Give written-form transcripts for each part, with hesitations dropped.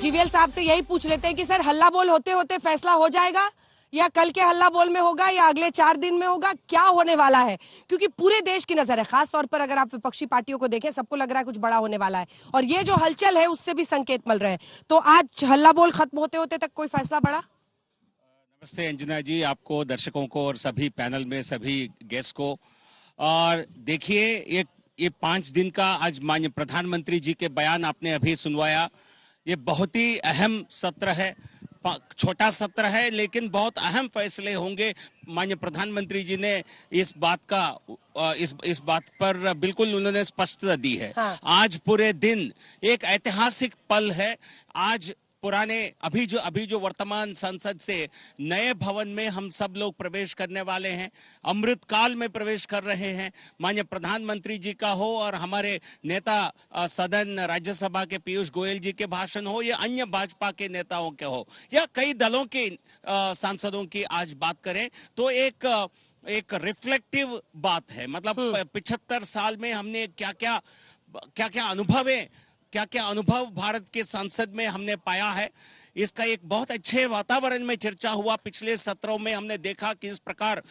GVL साहब से यही पूछ लेते हैं कि सर हल्ला बोल होते होते फैसला हो जाएगा या कल के हल्ला बोल में होगा या अगले 4 दिन में होगा, क्या होने वाला है? क्योंकि पूरे देश की नजर है, खास तौर पर अगर आप विपक्षी पार्टियों को देखें, सबको लग रहा है कुछ बड़ा होने वाला है और ये जो हलचल है उससे भी संकेत मिल रहे हैं। तो आज हल्ला बोल खत्म होते होते तक कोई फैसला बड़ा? नमस्ते अंजना जी, आपको, दर्शकों को और सभी पैनल में सभी गेस्ट को। और देखिए, ये 5 दिन का आज माननीय प्रधानमंत्री जी के बयान आपने अभी सुनवाया। ये बहुत ही अहम सत्र है, छोटा सत्र है लेकिन बहुत अहम फैसले होंगे। माननीय प्रधानमंत्री जी ने इस बात पर बिल्कुल उन्होंने स्पष्टता दी है। हाँ। आज पूरे दिन एक ऐतिहासिक पल है। आज पुराने अभी जो वर्तमान संसद से नए भवन में हम सब लोग प्रवेश करने वाले हैं, अमृत काल में प्रवेश कर रहे हैं। माननीय प्रधानमंत्री जी का हो और हमारे नेता सदन राज्यसभा के पीयूष गोयल जी के भाषण हो या अन्य भाजपा के नेताओं के हो या कई दलों के सांसदों की आज बात करें तो एक रिफ्लेक्टिव बात है। मतलब 75 साल में हमने क्या क्या अनुभव भारत के संसद में हमने पाया है, इसका एक बहुत अच्छे वातावरण में चर्चा हुआ। पिछले सत्रों में हमने देखा कि इस प्रकार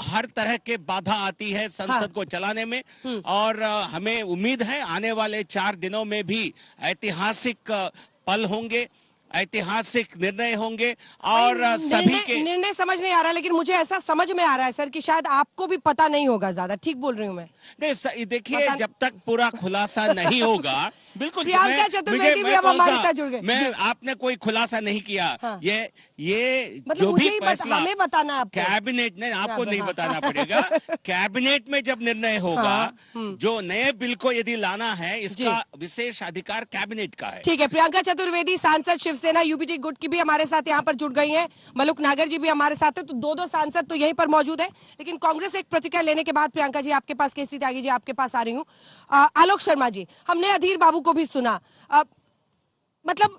हर तरह के बाधा आती है संसद को चलाने में और हमें उम्मीद है आने वाले 4 दिनों में भी ऐतिहासिक पल होंगे, ऐतिहासिक निर्णय होंगे और सभी के निर्णय समझ नहीं आ रहा, लेकिन मुझे ऐसा समझ में आ रहा है सर कि शायद आपको भी पता नहीं होगा ज्यादा। ठीक बोल रही हूँ मैं? नहीं, देखिए, जब तक पूरा खुलासा नहीं होगा बिल्कुल प्रियंका चतुर्वेदी भी अब हमारे साथ जुड़ गए। मैं आपने कोई खुलासा नहीं किया। हाँ। ये मतलब जो भी फैसला हमें बताना है कैबिनेट ने, आपको नहीं बताना पड़ेगा। कैबिनेट में जब निर्णय होगा, जो नए बिल को यदि लाना है, इसका विशेष अधिकार कैबिनेट का है। ठीक है। प्रियंका चतुर्वेदी सांसद शिवसेना यूबीटी गुट की भी हमारे साथ यहाँ पर जुड़ गई हैं। मलुक नागर जी भी हमारे साथ है। तो दो सांसद तो यहीं पर मौजूद है, लेकिन कांग्रेस एक प्रतिक्रिया लेने के बाद प्रियंका जी आपके पास, केसी त्यागी जी आपके पास आ रही हूँ। आलोक शर्मा जी, हमने अधीर बाबू को भी सुना। मतलब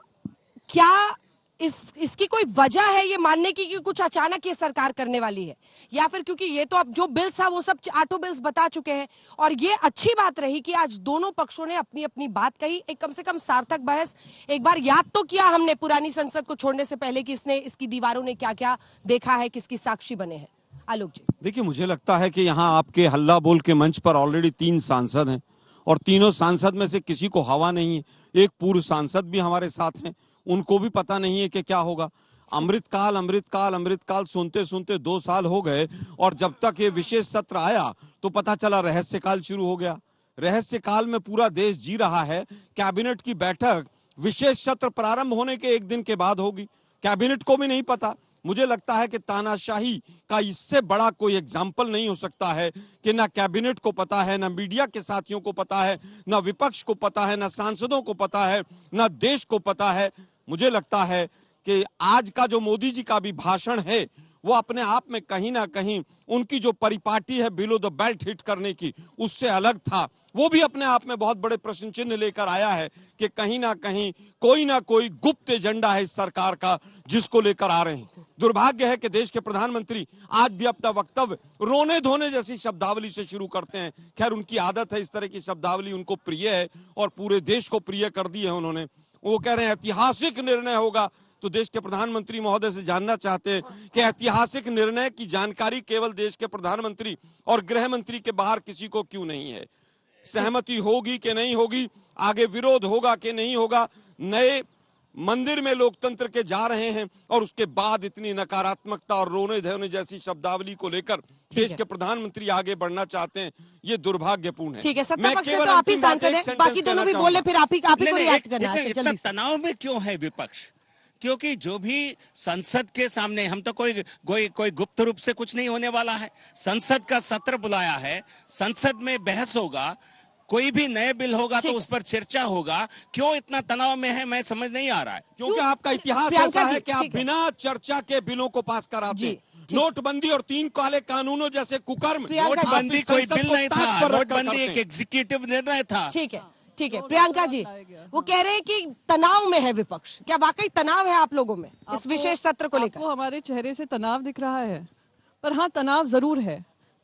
क्या इसकी कोई वजह है ये मानने की कि कुछ अचानक ये सरकार करने वाली है, या फिर क्योंकि ये तो अब जो बिल्स था वो सब 8 बिल्स बता चुके हैं और ये अच्छी बात रही कि आज दोनों पक्षों ने अपनी अपनी बात कही, एक कम से कम सार्थक बहस। एक बार याद तो किया हमने पुरानी संसद को छोड़ने से पहले कि इसकी दीवारों ने क्या क्या देखा है, किसकी साक्षी बने हैं। आलोक जी, देखिए, मुझे लगता है कि यहाँ आपके हल्ला बोल के मंच पर ऑलरेडी 3 सांसद हैं और तीनों सांसद में से किसी को हवा नहीं है। एक पूर्व सांसद भी हमारे साथ हैं, उनको भी पता नहीं है कि क्या होगा। अमृतकाल सुनते सुनते 2 साल हो गए और जब तक ये विशेष सत्र आया तो पता चला रहस्य काल शुरू हो गया। रहस्य काल में पूरा देश जी रहा है। कैबिनेट की बैठक विशेष सत्र प्रारंभ होने के 1 दिन के बाद होगी, कैबिनेट को भी नहीं पता। मुझे लगता है कि तानाशाही का इससे बड़ा कोई एग्जाम्पल नहीं हो सकता है कि ना कैबिनेट को पता है, ना मीडिया के साथियों को पता है, ना विपक्ष को पता है, ना सांसदों को पता है, ना देश को पता है। मुझे लगता है कि आज का जो मोदी जी का भी भाषण है वो अपने आप में कहीं ना कहीं उनकी जो परिपाटी है बिलो द बेल्ट हिट करने की, उससे अलग था। वो भी अपने आप में बहुत बड़े प्रश्न चिन्ह लेकर आया है कि कहीं ना कोई गुप्त एजेंडा है इस सरकार का जिसको लेकर आ रहे हैं। दुर्भाग्य है कि देश के प्रधानमंत्री आज भी अपना वक्तव्य रोने धोने जैसी शब्दावली से शुरू करते हैं। खैर, उनकी आदत है, इस तरह की शब्दावली उनको प्रिय है और पूरे देश को प्रिय कर दी है उन्होंने। वो कह रहे हैं ऐतिहासिक निर्णय होगा, तो देश के प्रधानमंत्री महोदय से जानना चाहते हैं कि ऐतिहासिक निर्णय की जानकारी केवल देश के प्रधानमंत्री और गृह मंत्री के बाहर किसी को क्यों नहीं है? सहमति होगी कि नहीं होगी, आगे विरोध होगा कि नहीं होगा, नए मंदिर में लोकतंत्र के जा रहे हैं और उसके बाद इतनी नकारात्मकता और रोने धोने जैसी शब्दावली को लेकर देश के प्रधानमंत्री आगे बढ़ना चाहते हैं, ये दुर्भाग्यपूर्ण है। ठीक है, सत्ता पक्ष से तो आप ही सांसद हैं, बाकी दोनों भी बोले, फिर आप ही को रिएक्ट करना है। इतना तनाव में क्यों है विपक्ष? क्योंकि जो भी संसद के सामने, हम तो कोई गुप्त रूप से कुछ नहीं होने वाला है। संसद का सत्र बुलाया है, संसद में बहस होगा, कोई भी नए बिल होगा तो उस पर चर्चा होगा। क्यों इतना तनाव में है, मैं समझ नहीं आ रहा है। क्योंकि आपका इतिहास ऐसा है कि आप बिना चर्चा के बिलों को पास कराते हैं। नोटबंदी और 3 काले कानूनों जैसे कुकर्म। नोटबंदी कोई बिल नहीं था, नोटबंदी एक एग्जीक्यूटिव निर्णय था। ठीक है प्रियंका जी, वो कह रहे हैं कि तनाव में है विपक्ष। क्या वाकई तनाव है आप लोगों में इस विशेष सत्र को लेकर? आपको हमारे चेहरे से तनाव दिख रहा है, पर हाँ, तनाव जरूर है।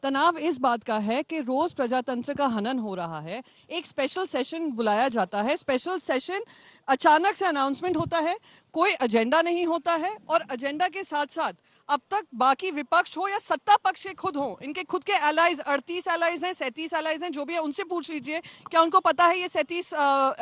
तनाव इस बात का है कि रोज प्रजातंत्र का हनन हो रहा है, एक स्पेशल सेशन बुलाया जाता है, स्पेशल सेशन अचानक से अनाउंसमेंट होता है, कोई एजेंडा नहीं होता है, और एजेंडा के साथ साथ अब तक बाकी विपक्ष हो या सत्ता पक्ष के खुद हो, इनके खुद के एलाइज 38 एलाइज हैं, 37 एलाइज हैं, जो भी है उनसे पूछ लीजिए क्या उनको पता है ये 37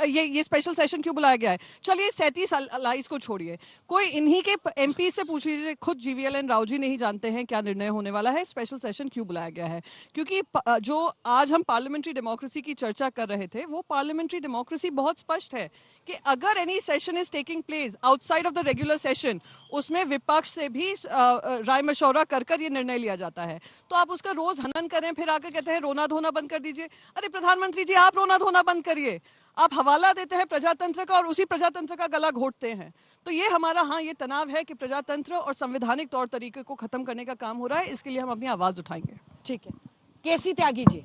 ये स्पेशल सेशन क्यों बुलाया गया है। चलिए 37 एलाइज को छोड़िए, कोई इन्हीं के एमपी से पूछ लीजिए, खुद जीवीएल राव जी नहीं जानते हैं क्या निर्णय होने वाला है, स्पेशल सेशन क्यों बुलाया गया है। क्योंकि जो आज हम पार्लियामेंट्री डेमोक्रेसी की चर्चा कर रहे थे, वो पार्लियामेंट्री डेमोक्रेसी बहुत स्पष्ट है कि अगर any session is taking place outside of the regular session, उसमें विपक्ष से भी राय मशवरा कर ये निर्णय लिया जाता है। तो आप उसका रोज हनन करें, फिर आकर कहते हैं रोना धोना बंद कर दीजिए। अरे प्रधानमंत्री जी, आप रोना धोना बंद करिए, आप हवाला देते हैं प्रजातंत्र का और उसी प्रजातंत्र का गला घोटते हैं। तो ये हमारा ये तनाव है कि प्रजातंत्र और संवैधानिक तौर तरीके को खत्म करने का काम हो रहा है, इसके लिए हम अपनी आवाज उठाएंगे। ठीक है, केसी त्यागी जी,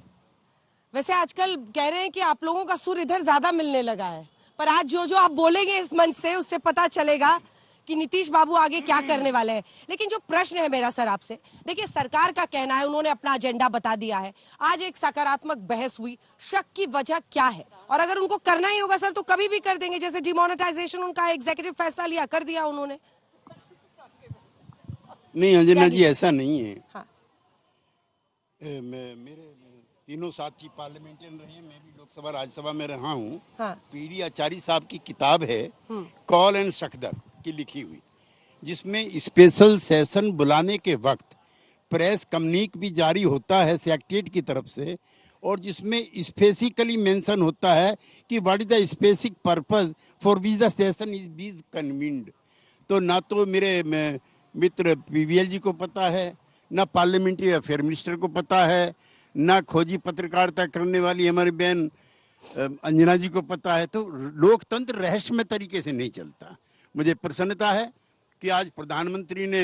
वैसे आजकल कह रहे हैं कि आप लोगों का सुर इधर ज्यादा मिलने लगा है, पर आज जो आप बोलेंगे इस मंच से, उससे पता चलेगा कि नीतीश बाबू आगे क्या करने वाले हैं। लेकिन जो प्रश्न है मेरा सर आपसे, देखिए सरकार का कहना है उन्होंने अपना एजेंडा बता दिया है, आज एक सकारात्मक बहस हुई, शक की वजह क्या है, और अगर उनको करना ही होगा सर तो कभी भी कर देंगे, जैसे डिमोनेटाइजेशन उनका एग्जीक्यूटिव फैसला लिया, कर दिया उन्होंने। नहीं अंजना जी, ऐसा नहीं है। हाँ। मेरे तीनों साथी पार्लियामेंटियन रहे, मैं भी लोकसभा राज्यसभा में रहा हूँ। हाँ। पीडी आचार्य साहब की किताब है कॉल एंड शकदर की लिखी हुई, जिसमें स्पेशल सेशन बुलाने के वक्त प्रेस कम्युनिक भी जारी होता है सेक्रेटरीट की तरफ से, और जिसमें स्पेसिकली मेंशन होता है कि what is the specific purpose for which the session is बीज कन्वीन्ड। तो ना तो मेरे मित्र पीवीएल जी को पता है, ना पार्लियामेंट्री अफेयर मिनिस्टर को पता है, ना खोजी पत्रकारिता करने वाली हमारी बहन अंजना जी को पता है। तो लोकतंत्र रहस्यमय तरीके से नहीं चलता। मुझे प्रसन्नता है कि आज प्रधानमंत्री ने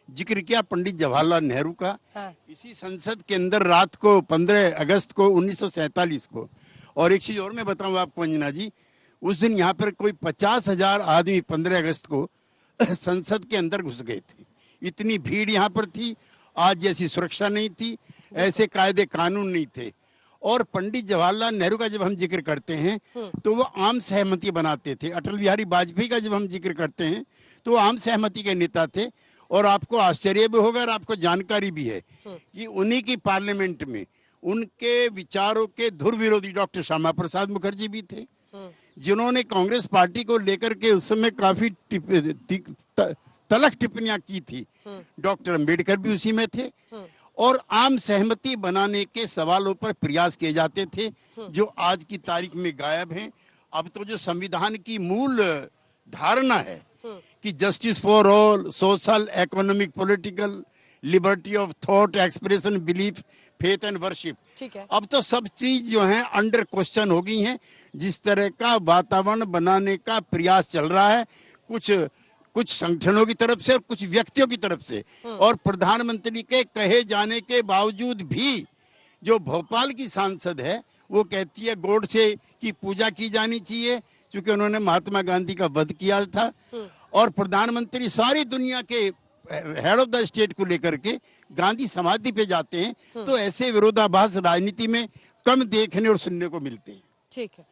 जिक्र किया पंडित जवाहरलाल नेहरू का। हाँ। इसी संसद के अंदर रात को 15 अगस्त को 1947 को, और एक चीज और मैं बताऊं आपको अंजना जी, उस दिन यहाँ पर कोई 50,000 आदमी 15 अगस्त को संसद के अंदर घुस गए थे। इतनी भीड़ यहाँ पर थी, आज जैसी सुरक्षा नहीं थी, ऐसे कायदे कानून नहीं थे। और पंडित जवाहरलाल नेहरू का जब हम जिक्र करते हैं तो वो आम सहमति बनाते थे। अटल बिहारी वाजपेयी का जब हम जिक्र करते हैं तो वो आम सहमति के नेता थे। और आपको आश्चर्य भी होगा और आपको जानकारी भी है कि उन्हीं की पार्लियामेंट में उनके विचारों के धुर विरोधी डॉक्टर श्यामा प्रसाद मुखर्जी भी थे, जिन्होंने कांग्रेस पार्टी को लेकर के उस समय काफी तलख टिप्पणियां की थी। डॉक्टर अंबेडकर भी उसी में थे, और आम सहमति बनाने के सवालों पर प्रयास किए जाते थे, जो आज की तारीख में गायब हैं। अब तो जो संविधान की मूल धारणा है कि justice for all, social, economic, political, liberty of thought, expression, belief, faith and worship, ठीक है। अब तो सब चीज जो है अंडर क्वेश्चन हो गई हैं। जिस तरह का वातावरण बनाने का प्रयास चल रहा है, कुछ संगठनों की तरफ से और कुछ व्यक्तियों की तरफ से, और प्रधानमंत्री के कहे जाने के बावजूद भी जो भोपाल की सांसद है वो कहती है गोडसे की पूजा की जानी चाहिए क्योंकि उन्होंने महात्मा गांधी का वध किया था। और प्रधानमंत्री सारी दुनिया के हेड ऑफ द स्टेट को लेकर के गांधी समाधि पे जाते हैं। तो ऐसे विरोधाभास राजनीति में कम देखने और सुनने को मिलते हैं। ठीक है।